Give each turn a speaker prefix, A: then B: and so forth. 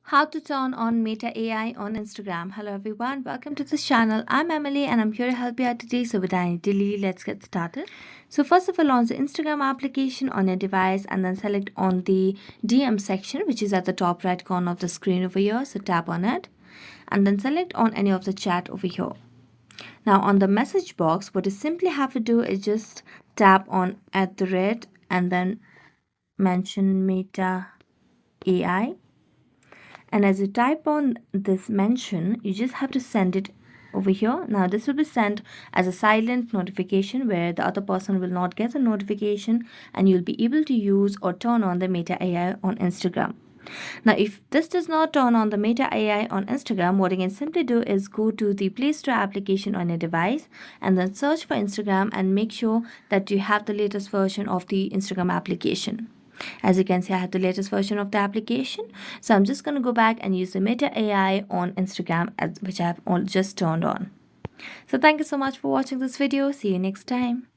A: How to turn on Meta AI on Instagram. Hello everyone, welcome to this channel. I'm Emily and I'm here to help you out today. So without any delay, let's get started. So first of all, launch the Instagram application on your device and then select on the DM section, which is at the top right corner of the screen over here. So tap on it and then select on any of the chat over here. Now on the message box, what you simply have to do is just tap on @ and then mention Meta AI. And as you type on this mention, you just have to send it over here. Now this will be sent as a silent notification where the other person will not get a notification and you'll be able to use or turn on the Meta AI on Instagram. Now, if this does not turn on the Meta AI on Instagram, what you can simply do is go to the Play Store application on your device and then search for Instagram and make sure that you have the latest version of the Instagram application. As you can see, I have the latest version of the application. So I'm just going to go back and use the Meta AI on Instagram, which I have just turned on. So thank you so much for watching this video. See you next time.